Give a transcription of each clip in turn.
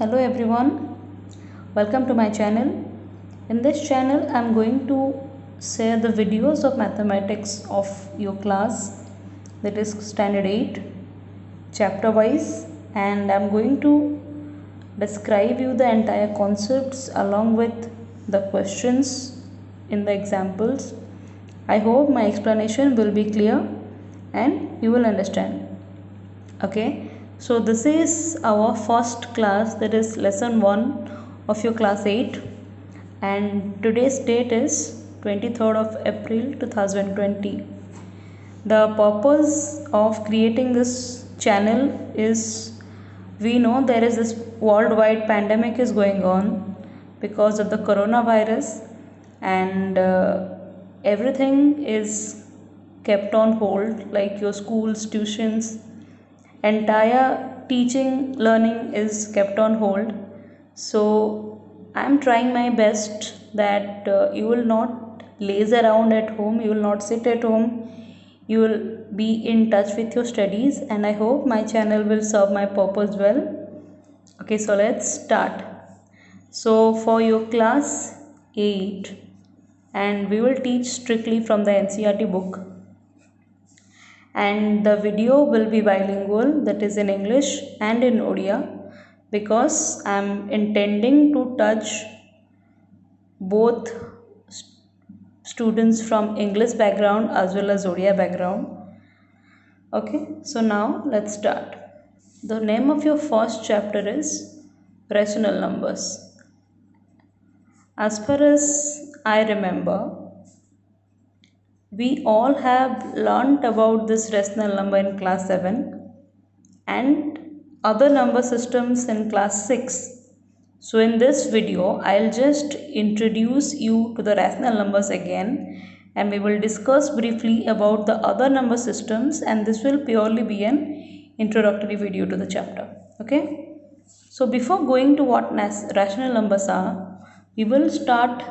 Hello everyone, welcome to my channel. In this channel I am going to share the videos of mathematics of your class, that is standard 8 chapter wise, and I am going to describe you the entire concepts along with the questions in the examples. I hope my explanation will be clear and you will understand. Okay, so this is our first class, that is lesson 1 of your class 8, and today's date is 23rd of April 2020. The purpose of creating this channel is, we know there is this worldwide pandemic is going on because of the coronavirus, and everything is kept on hold, like your schools, tuitions, entire teaching learning is kept on hold. So I am trying my best that you will not laze around at home, you will not sit at home, you will be in touch with your studies, and I hope my channel will serve my purpose well. Okay, so let's start. So for your class 8, and we will teach strictly from the NCERT book, and the video will be bilingual, that is in English and in Odia, because I am intending to touch both students from English background as well as Odia background. Okay, so now let's start. The name of your first chapter is rational numbers. As far as I remember, we all have learnt about this rational number in class 7 and other number systems in class 6. So in this video I'll just introduce you to the rational numbers again, and we will discuss briefly about the other number systems, and this will purely be an introductory video to the chapter. Okay, so before going to what rational numbers are, we will start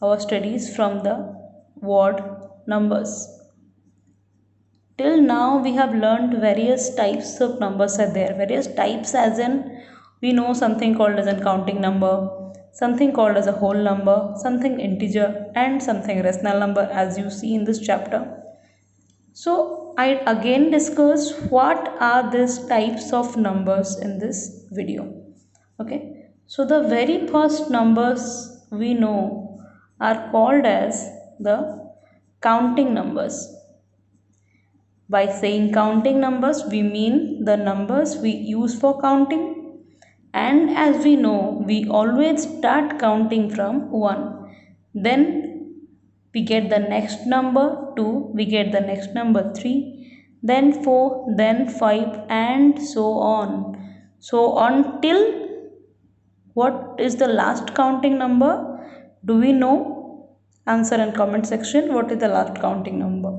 our studies from the word numbers. Till now we have learned various types of numbers are there. Various types as in, we know something called as a counting number, something called as a whole number, something integer, and something rational number, as you see in this chapter. So I again discuss what are these types of numbers in this video. Okay, so the very first numbers we know are called as the counting numbers. By saying counting numbers, we mean the numbers we use for counting, and as we know, we always start counting from 1. Then we get the next number 2, we get the next number 3, then 4, then 5, and so on. So until what is the last counting number? Do we know? Answer in comment section, what is the last counting number?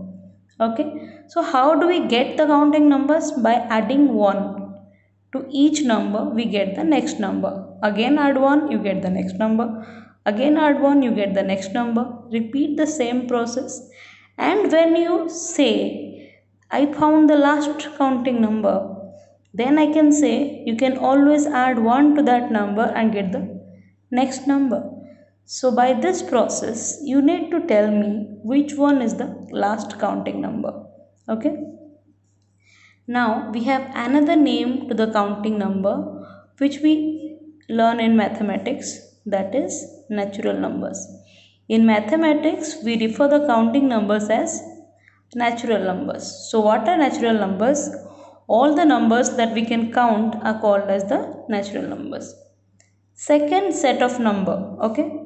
Okay, so how do we get the counting numbers? By adding 1 to each number, we get the next number. Again add 1, you get the next number. Again add 1, you get the next number. Repeat the same process, and when you say I found the last counting number, then I can say you can always add 1 to that number and get the next number. So by this process, you need to tell me which one is the last counting number. Okay. Now we have another name to the counting number which we learn in mathematics, that is natural numbers. In mathematics, we refer the counting numbers as natural numbers. So what are natural numbers? All the numbers that we can count are called as the natural numbers. Second set of number, okay,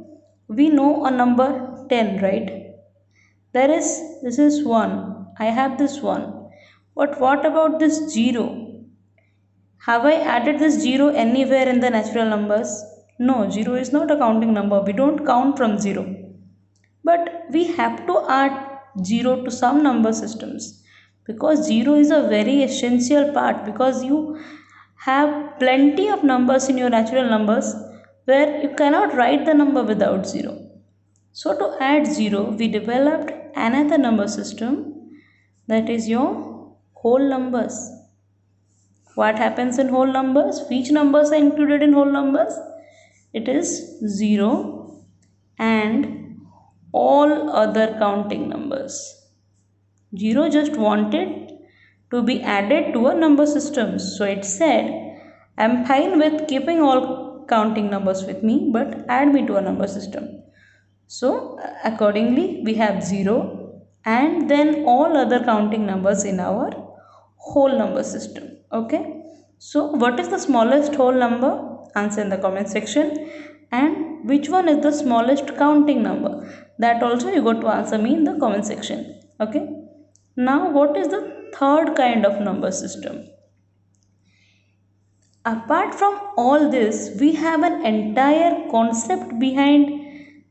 we know a number 10, right? This is 1, I have this 1, but what about this 0? Have I added this 0 anywhere in the natural numbers? No, 0 is not a counting number, we don't count from 0. But we have to add 0 to some number systems, because 0 is a very essential part, because you have plenty of numbers in your natural numbers where you cannot write the number without 0. So to add 0, we developed another number system, that is your whole numbers. What happens in whole numbers? Which numbers are included in whole numbers? It is 0 and all other counting numbers. 0 just wanted to be added to a number system. So it said, I'm fine with keeping all counting numbers with me, but add me to a number system. So accordingly, we have 0 and then all other counting numbers in our whole number system. Okay. So what is the smallest whole number? Answer in the comment section. And which one is the smallest counting number? That also you got to answer me in the comment section. Okay. Now what is the third kind of number system? Apart from all this, we have an entire concept behind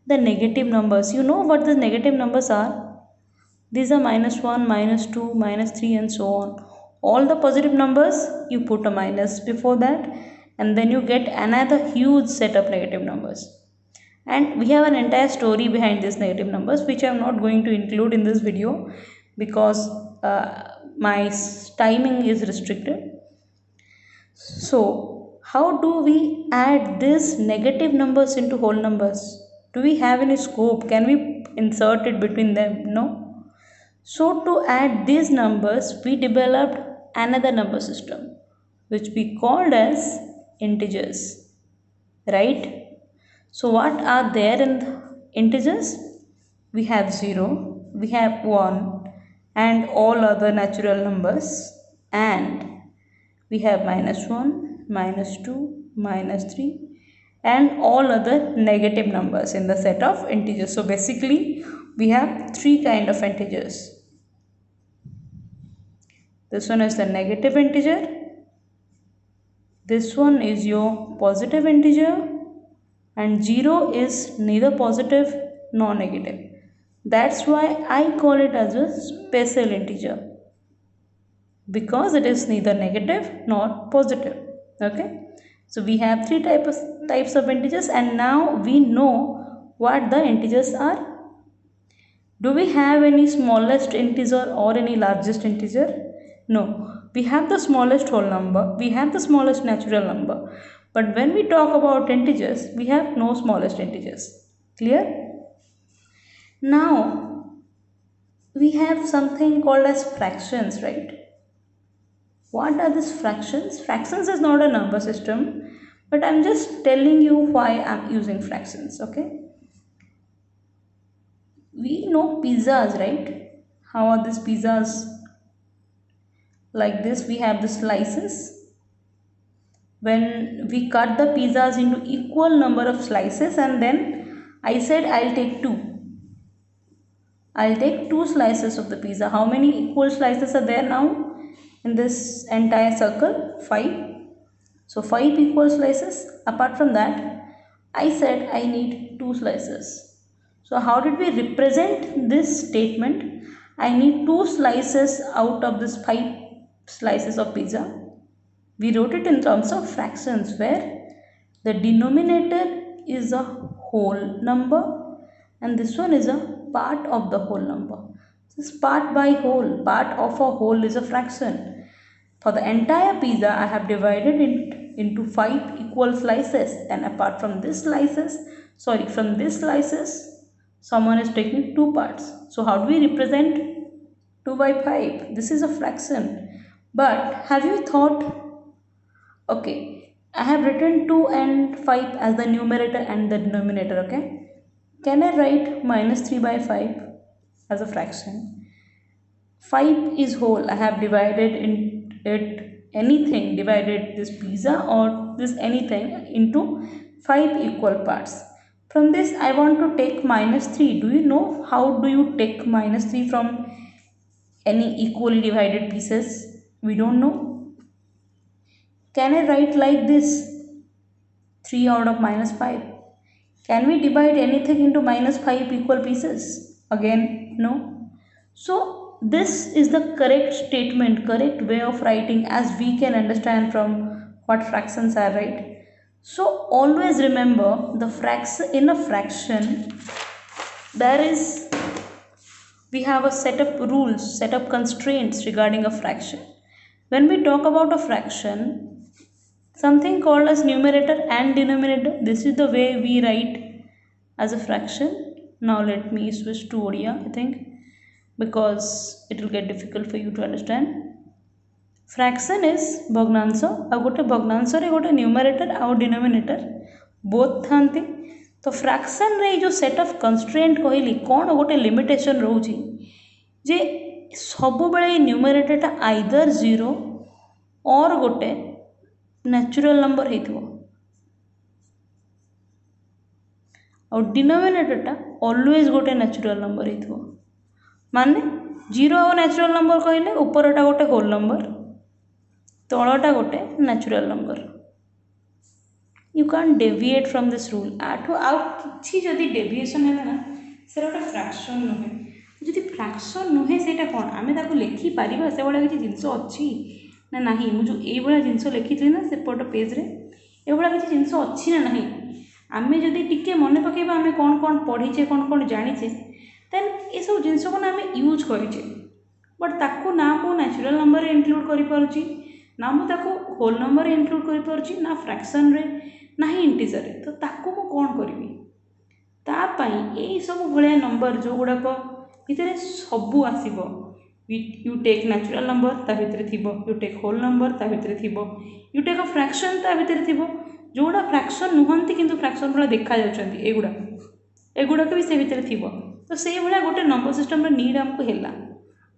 the negative numbers. You know what the negative numbers are? These are -1, -2, -3 and so on. All the positive numbers, you put a minus before that and then you get another huge set of negative numbers. And we have an entire story behind these negative numbers which I am not going to include in this video because my timing is restricted. So, how do we add these negative numbers into whole numbers? Do we have any scope? Can we insert it between them? No. So, to add these numbers, we developed another number system which we called as integers. Right? So, what are there in the integers? We have 0, we have 1 and all other natural numbers, and we have -1, -2, -3 and all other negative numbers in the set of integers. So basically we have three kind of integers. This one is the negative integer, this one is your positive integer, and 0 is neither positive nor negative. That's why I call it as a special integer, because it is neither negative nor positive. Okay, so we have three types of integers, and now we know what the integers are. Do we have any smallest integer or any largest integer? No, we have the smallest whole number, we have the smallest natural number, but when we talk about integers, we have no smallest integers. Clear? Now we have something called as fractions, right? What are these fractions? Fractions is not a number system, but I'm just telling you why I'm using fractions. Okay, we know pizzas, right? How are these pizzas? Like this, we have the slices. When we cut the pizzas into equal number of slices, and then I said I'll take two slices of the pizza. How many equal slices are there now in this entire circle? 5. So 5 equal slices. Apart from that, I said I need 2 slices. So how did we represent this statement? I need 2 slices out of this 5 slices of pizza. We wrote it in terms of fractions, where the denominator is a whole number and this one is a part of the whole number. This part by whole, part of a whole is a fraction. For the entire pizza, I have divided it into 5 equal slices, and apart from this slices, someone is taking 2 parts. So how do we represent 2 by 5? This is a fraction. But have you thought, okay, I have written 2 and 5 as the numerator and the denominator, okay? Can I write -3 by 5 as a fraction? 5 is whole. I have divided divided this pizza or this anything into 5 equal parts. From this, I want to take -3. Do you know how do you take -3 from any equally divided pieces? We don't know. Can I write like this? 3 out of -5. Can we divide anything into -5 equal pieces? Again, no. So this is the correct statement, correct way of writing as we can understand from what fractions are, right? So always remember, in a fraction we have a set of rules, set of constraints regarding a fraction. When we talk about a fraction, something called as numerator and denominator, this is the way we write as a fraction. Now let me switch to Odia, I think, because it will get difficult for you to understand. Fraction is भग्नांश आ गोटे भग्नांश रे गोटे numerator आ denominator both थांती तो fraction रे जो set of constraint कहली कौन गोटे limitation रोची जे सब बेले न्यूमरेटरटा आइदर जीरो और गोटे नेचुरल नंबर हेइथो और डिनोमिनेटरटा ऑलवेज गोटे नेचुरल नंबर हेइथो माने जीरो और नेचुरल नंबर कहले ऊपरटा गोटे होल नंबर तलटा गोटे natural number you can deviate from this rule आठू आउ किछि जदि डेविएशन है ना से गोटे फ्रैक्शन नुहे जदि फ्रैक्शन नुहे सेटा कोन आमे ताको लिखि परिबा से बडा किछि जिंस अछि ना नाही मु जो एई बडा जिंस लिखिथि ना से पट पेज रे ए बडा किछि जिंस अछि ना नाही आमे जदि टिके मने पकेबा आमे कोन कोन पढिचे कोन जानिचे देन ए सब जिंस को ना आमे यूज करिचे बट ताको ना मु नेचुरल नंबर रे इंक्लूड करि पारुची ना मु ताको होल नंबर इंक्लूड करि पारुची ना फ्रैक्शन रे ना ही इंटीजर रे तो ताको मु कोन करबी ता पई एई सब भलिया नंबर जो गुडा को भितरे सबु आसीबो यू टेक नेचुरल नंबर ता भितरे थिबो यू टेक होल नंबर ता भितरे थिबो यू टेक अ फ्रैक्शन ता भितरे थिबो जोडा फ्रैक्शन नुहंती किंतु फ्रैक्शन भला देखा जाउचंती एगुडा के भी से भितरे थिबो तो से भलिया गोटे नंबर सिस्टम रे नीड हमको हेला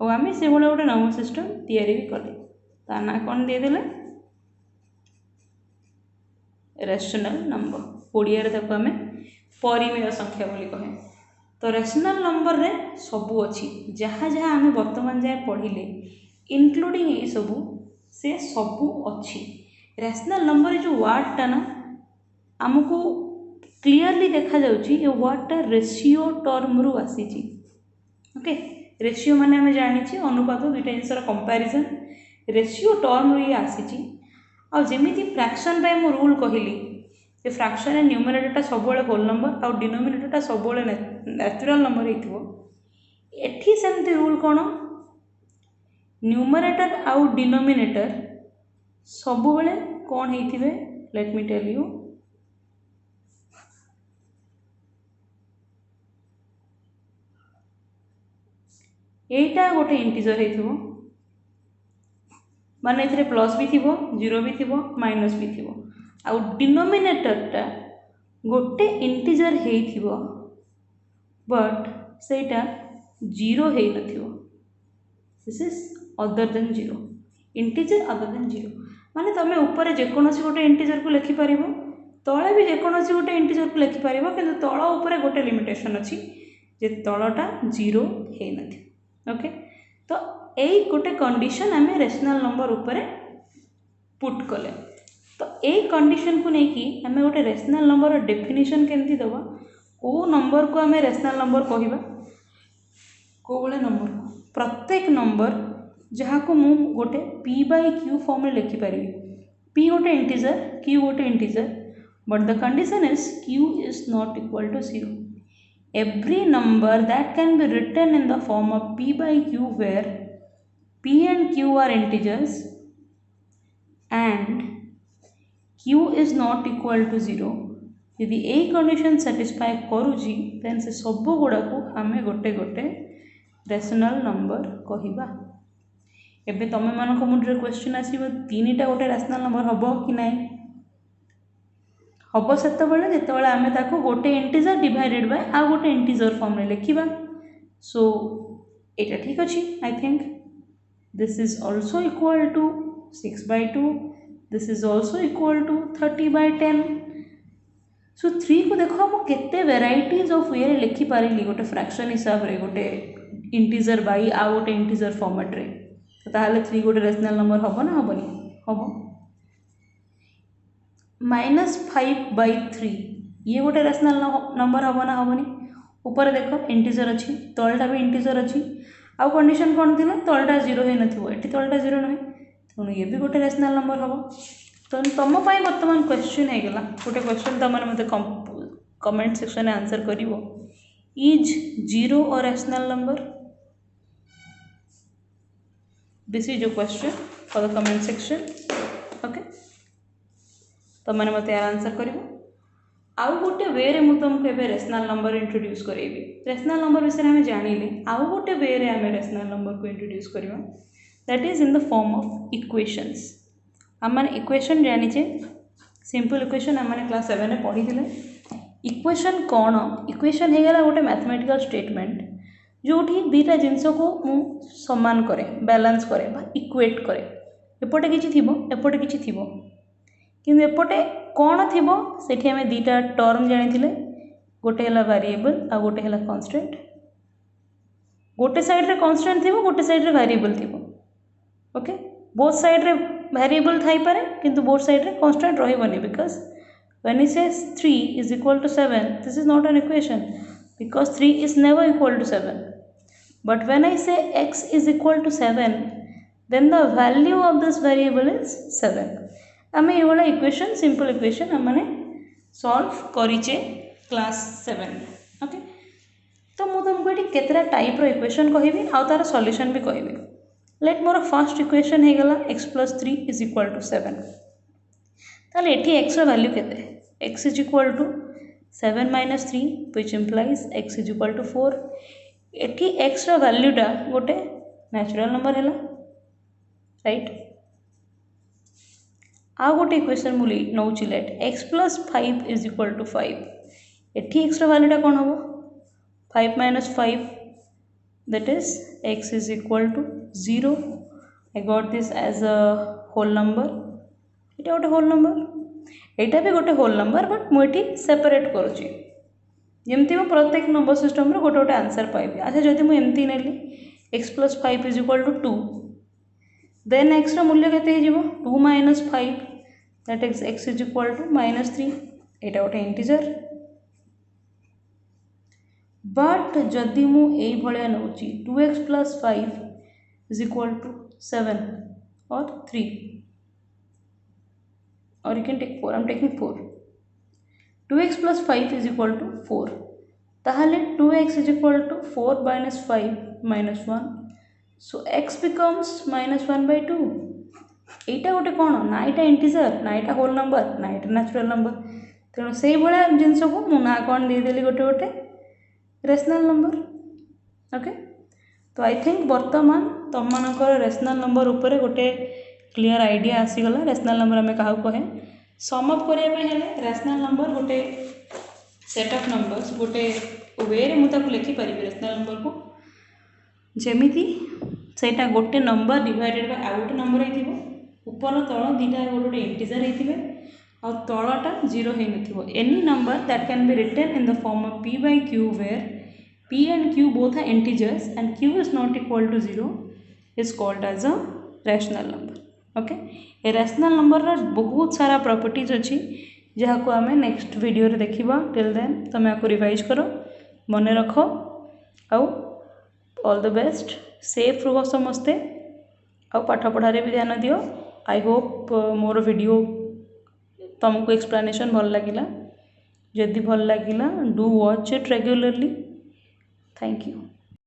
और आमे से भलिया गोटे नंबर सिस्टम तयारी भी कले ता ना कोन दे देले रेशनल नंबर ओडिया रे ताको आमे परिमेय संख्या बोली कहे तो रेशनल नंबर रे सबु अछि जहाँ जहाँ आमे वर्तमान जाय पढ़िले इंक्लूडिंग ए सबु से सबु अछि रेशनल नंबर जो वर्ड टा ना हमको क्लियरली देखा जाउची ये वर्ड टा रेशियो टर्म रु आसीची ओके रेशियो माने हमें जानी छी अनुपात दुईटा जिनसर कंपैरिजन रेशियो टर्म रु ये आसीची आ जेमिति फ्रैक्शन बाय मो रूल कहिली जे फ्रैक्शन ए न्यूमरेटरटा सब बेले होल नंबर आ डिनोमिनेटरटा सब बेले नेचुरल नंबर हेतिबो एठी सेमति रूल कोन न्यूमरेटर आ डिनोमिनेटर सब बेले कोन हेतिबे लेट मी टेल यू एटा गोटे इंटीजर हेतिबो माने एथरे प्लस भी थिबो जीरो भी थिबो माइनस भी थिबो आ डिनोमिनेटरटा गोटे इंटीजर हेइथिबो बट सेटा जीरो हेइ नथिबो this is other than zero integer other than zero माने तमे ऊपर जे कोनोसी गोटे इंटीजर को लिखि परिबो तळे भी जे कोनोसी गोटे इंटीजर को लिखि परिबो किंतु तळ ऊपर गोटे लिमिटेशन अछि जे तळटा जीरो हेइ नथि ओके तो एई गोटे कंडीशन आमे रेशनल नंबर ऊपर पुट कले तो ए कंडीशन को लेकि आमे गोटे रेशनल नंबर डेफिनेशन केमती दबा को नंबर को आमे रेशनल नंबर कहिबा को बळे नंबर को प्रत्येक नंबर जहाँ को मु गोटे p बाय q फॉर्म में लिखि पारि p गोटे इंटीजर q गोटे integer but the condition is q is not equal to 0 every number that can be written in the form of p by q where p and q are integers and q is not equal to 0 यदि a condition satisfy करूची then से सब गुड़ा को आमे गोटे गोटे rational number कहिबा एबे तमे मानको मुंडरे क्वेश्चन आसीबो तीनटा गोटे रेशनल नंबर हबो कि नाही हबो सेते बेले जेते बेले आमे ताको गोटे इंटीजर डिवाइडेड बाय आ गोटे इंटीजर फॉर्म रे लिखिबा सो एटा ठीक अछि I think this is also equal to 6/2 this is also equal to 30/10 so 3 को देखो हम केते वेराइटीज ऑफ वे रे लिखि पारिली गोटे फ्रैक्शन हिसाब रे गोटे इंटीजर बाय आ गोटे इंटीजर फॉर्मेट रे तो ताहाले 3 गोटे रेशनल नंबर हबो ना हबोनी हबो -5/3 ये गोटे रेशनल नंबर हबो ना हबोनी ऊपर देखो इंटीजर अछि तळटा भी इंटीजर अछि आ कंडीशन कोन थिला तळटा 0 हे नथिबो एठी तळटा 0 नहे तो ये भी गोटे रेशनल नंबर हबो तो तुम पाई वर्तमान क्वेश्चन है गला गोटे क्वेश्चन तुम मते कमेंट सेक्शन में आंसर करिवो is 0 a rational number this is your question for the comment section. Okay, तो मैंने मत यार आंसर कर आउ गोटे वे रे मु तुमको एबे रेशनल नंबर इंट्रोड्यूस करेबी। रेशनल नंबर विषय में जानिले आउ गोटे वे रे आमे रेशनल नंबर को इंट्रोड्यूस करबा, that is in the form of equations. हम माने इक्वेशन जानिचे, सिंपल इक्वेशन हम माने क्लास 7 में पढ़ी थिले। इक्वेशन कौन? इक्वेशन हे गला गोटे मैथमेटिकल स्टेटमेंट जोठी दीटा जिनस को मु समान करे, बैलेंस करे बा इक्वेट करे। एपटे किछि थिबो, एपटे किछि थिबो, किंतु एपटे कौन थिबो सेठी हमें दीटा टर्म जानि थिले, गोटे हला वेरिएबल आ गोटे हला कांस्टेंट। गोटे साइड रे कांस्टेंट थिबो, गोटे साइड रे वेरिएबल थिबो। ओके, बोथ साइड रे वेरिएबल थाई पारे किंतु बोथ साइड रे कांस्टेंट रहिबनी, because when he says 3 is equal to 7, this is not an equation because 3 is never equal to 7. But when I say x is equal to 7, then the value of this variable is 7. आमे ये वाला equation, simple equation हमने solve करिचे class 7। Okay, तो मु तुमको ये केतरा type रो equation कहबी आ तार सॉल्यूशन भी कहबी। लेट मोर फर्स्ट इक्वेशन हे गला x + 3 is equal to 7। ताले एठी x रो वैल्यू केते? x is equal to 7 minus 3 which implies x is equal to 4। एठी x रो वैल्यू टा गोटे नेचुरल नंबर हैला, राइट। आ गोटे इक्वेशन मु नौची late x + 5 is equal to 5। एठी x रो वैल्यू टा कोन होबो? 5 minus 5, that is x is equal to 0। I got this as a whole number। एटा गोटे होल नंबर, एटा भी गोटे होल नंबर, बट मुझे सेपरेट करुच्ची जमती मो प्रत्येक नंबर सिस्टम रो गोटे गोटे आंसर पाइबी। अच्छा, जदि मुझे एमती नेली x + 5 is equal to 2, then x रो मूल्य केते हे जिवो? 2 minus 5, that is x is equal to -3। एटा गोटे इंटीजर। बट जदि मु एई भलिया नउची 2x + 5 is equal to 7 or 3, or you can take 4, I am taking 4। 2x + 5 is equal to 4, ताहले 2x is equal to 4 minus 5 minus 1, so x becomes -1/2। एटा गोटे कौन ना, एटा integer ना, एटा whole number ना, एटा natural number. तेणु से भाया जिनस को मु ना कौन देदेली गोटे गोटे रेशनल नंबर। ओके, तो आई थिंक बर्तमान तुम मानकर रेशनल नंबर उपरे गोटे क्लियर आइडिया आसीगला। रेशनल नंबर आम क्या कहे सम अप करने रेशनल नंबर गोटे सेट ऑफ नंबर्स गोटे वे मुझे लिखिपारि रेशनल नंबर को जमीती सेटा गोटे नंबर डिवाइडेड बाय आउ गोटे नंबर हो, ऊपर तल दीटा गोटे गोटे इंटीजर होते तलटा 0 हो न। Any number that can be written in the form of p/q where p and q both are integers and q is not equal to 0 is called as a rational number। Okay, a rational number बहुत सारा properties अच्छी जहाँ को आम next video रे देखिबा। Till then तुम आपको रिवाइज करो, मन रख, आउ ऑल द बेस्ट, सेफ रुह समस्ते, आउ पाठ पढ़ारे भी ध्यान दियो। आई होप मोर वीडियो तुमको एक्सप्लेनेशन भल लगिला। जदि भल लगिला do watch it regularly. Thank you.